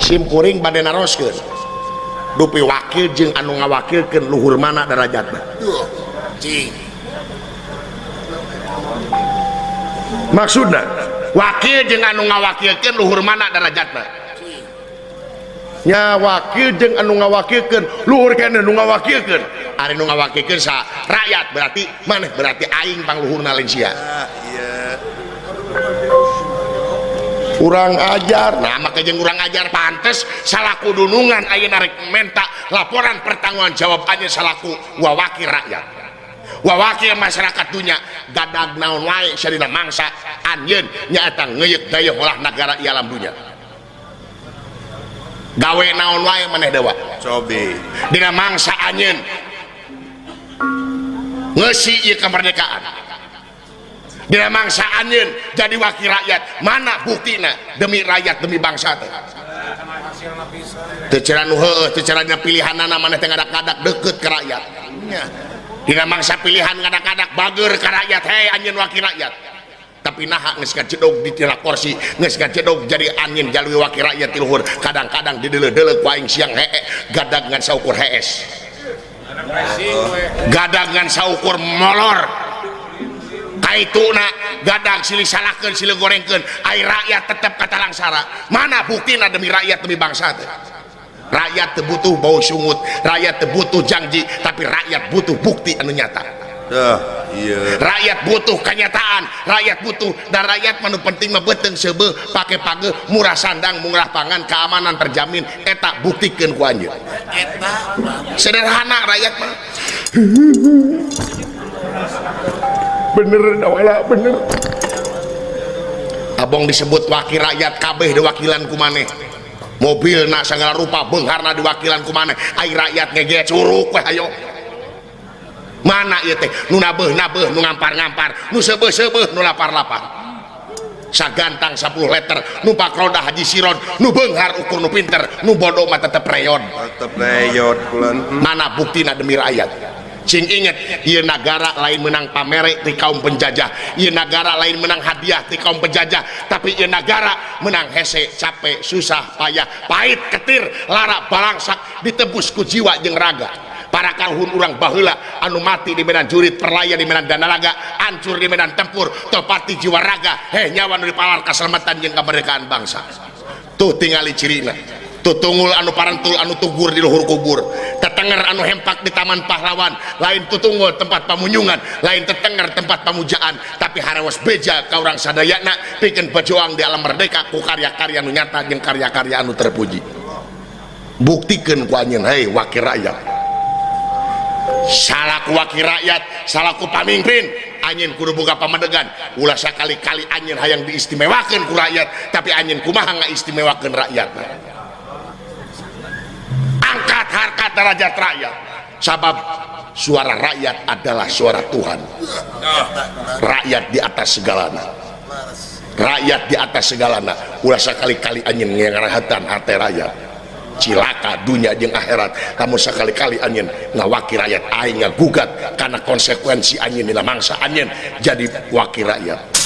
simkuring bade naroskeun dupi wakil jeung anu ngawakilkeun luhur mana derajatna cing maksudna wakil jeung anu ngawakilkeun luhur mana derajatna nya wakil jeung anu ngawakilkeun luhur kana nu ngawakilkeun ari nu ngawakilkeun sa rakyat berarti maneh berarti aing pangluhurna lain sia iya urang ajar nah maka jeung urang ajar pantes salaku dunungan ayeuna rek menta laporan pertanggungan jawab anjeun salaku wawakil rakyat wawakil masyarakat dunya gadag naon wae sadina mangsa anjeun nyaeta ngeuyeuk daya olah negara di alam dunya gawe naon wae maneh dewa cobi dina mangsa anjeun ngeusi ieu kemerdekaan dina mangsa anjeun jadi wakil rakyat mana buktina demi rakyat demi bangsa teh teu cara nu heueuh teu caranya pilihanana maneh teh ngadak-ngadak deukeut ke rakyat nya dina mangsa pilihan ngadak-ngadak bageur ka rakyat hei anjeun wakil rakyat tapi naha geus kacedog di tina kursi geus kacedog jadi anjeun jalui wakil rakyat ti luhur kadang-kadang dideuleuh-deuleuh ku aing siang hee gadag ngan saukur hees gadag ngan saukur molor kaituna gadag silih salahkeun silih gorengkeun ai rakyat tetep kata langsara mana buktina demi rakyat demi bangsa teh rakyat teu butuh bau sungut rakyat teu butuh janji tapi rakyat butuh bukti anu nyata iya rakyat butuh kenyataan rakyat butuh dan rakyat manu penting mah beuteung seubeuh pake pageuh murah sandang murah pangan keamanan terjamin eta buktikeun ku anjeun eta sederhana rakyat mah bener wala bener abong disebut wakil rakyat kabeh diwakilan ku maneh mobil na sagala rupa beungharna diwakilan ku maneh ai rakyat ngege curug we hayo mana ieu teh nu nabeuh-nabeuh nu ngampar-ngampar nu seubeuh-seubeuh nu lapar-lapar sagantang 10 liter numpak roda haji siron nu beunghar ukur nu pinter nu bodoh mah tetep reyon kulan mana buktina demi rakyat cing inget ieu nagara lain menang pamere ti kaum penjajah ieu nagara lain menang hadiah ti kaum penjajah tapi ieu nagara menang hese capek susah payah pahit ketir lara balangsak ditebus ku jiwa jeung raga para kahun urang baheula anu mati di medan jurit perlaya di medan danalaga hancur di medan tempur topati jiwa raga nyawa nu dipalar kaselamatan jeung kemerdekaan bangsa tuh tingali cirina tuh tunggul anu parantul anu tugur di luhur kubur tetenger anu hempak di taman pahlawan lain tutunggul tempat pamunyungan lain tetenger tempat pamujaan tapi harawas beja ka urang sadayana pikeun pejuang di alam merdeka ku karya-karya anu nyata jeung karya-karya anu terpuji buktikeun ku anjeun hei wakil rakyat salaku wakil rakyat salaku pamimpin anjeun kudu boga pamadegan ulah sakali-kali anjeun hayang diistimewakeun ku rakyat tapi anjeun kumaha ngaistimewakeun rakyat angkat harkat derajat rakyat sabab suara rakyat adalah suara Tuhan rakyat di atas segalana rakyat di atas segalana ulah sakali-kali anjeun ngarahetan hate rakyat cilaka dunia jeung akhirat kamu sekali-kali anjeun ngawakil rakyat aing ngagugat karena konsekuensi anjeun dina mangsa anjeun jadi wakil rakyat